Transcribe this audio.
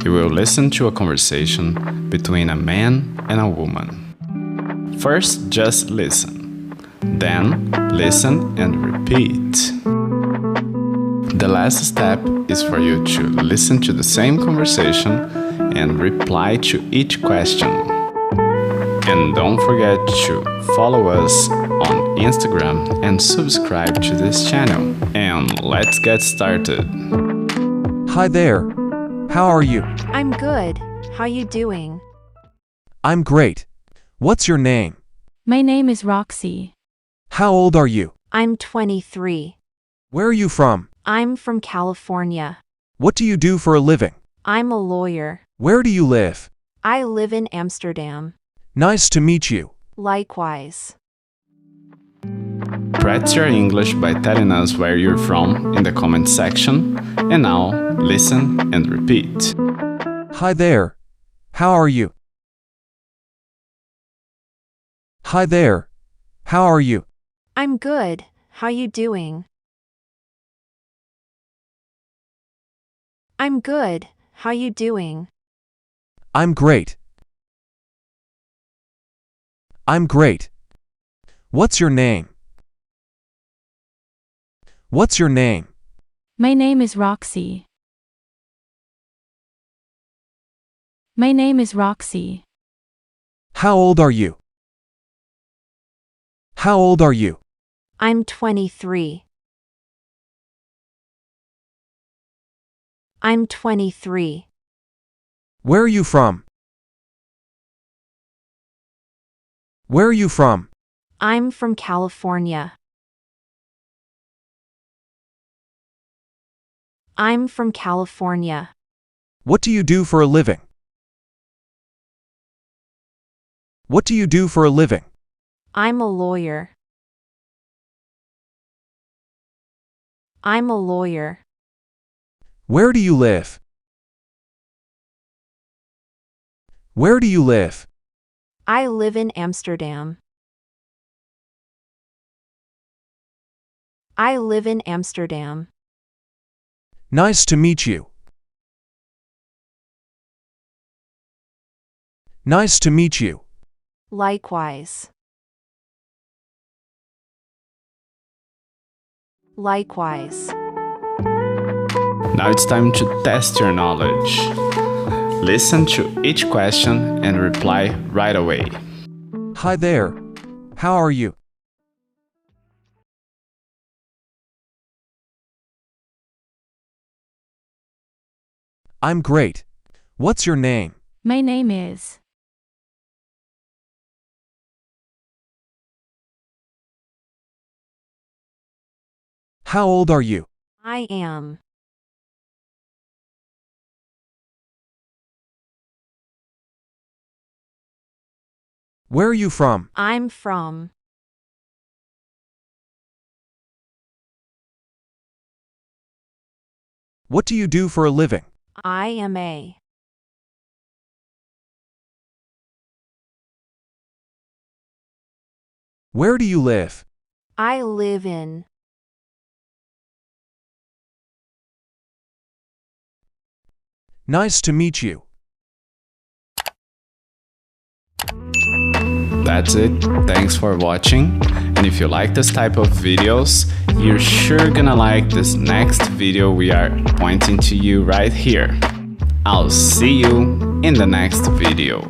You will listen to a conversation between a man and a woman. First, just listen. Then, listen and repeat. The last step is for you to listen to the same conversation and reply to each question. And don't forget to follow us on Instagram and subscribe to this channel. And let's get started. Hi there. How are you? I'm good. How you doing? I'm great. What's your name? My name is Roxy. How old are you? I'm 23. Where are you from? I'm from California. What do you do for a living? I'm a lawyer. Where do you live? I live in Amsterdam. Nice to meet you. Likewise. Practice your English by telling us where you're from in the comment section. And now, listen and repeat. Hi there. How are you? Hi there. How are you? I'm good. How you doing? I'm good. How you doing? I'm great. I'm great. What's your name? What's your name? My name is Roxy. My name is Roxy. How old are you? How old are you? I'm 23. I'm 23. Where are you from? Where are you from? I'm from California. I'm from California. What do you do for a living? What do you do for a living? I'm a lawyer. I'm a lawyer. Where do you live? Where do you live? I live in Amsterdam. I live in Amsterdam. Nice to meet you. Nice to meet you. Likewise. Likewise. Now it's time to test your knowledge. Listen to each question and reply right away. Hi there. How are you? I'm great. What's your name? My name is. How old are you? I am. Where are you from? I'm from. What do you do for a living? I am a. Where do you live? I live in. Nice to meet you. That's it. Thanks for watching. And if you like this type of videos, you're sure gonna like this next video we are pointing to you right here. I'll see you in the next video.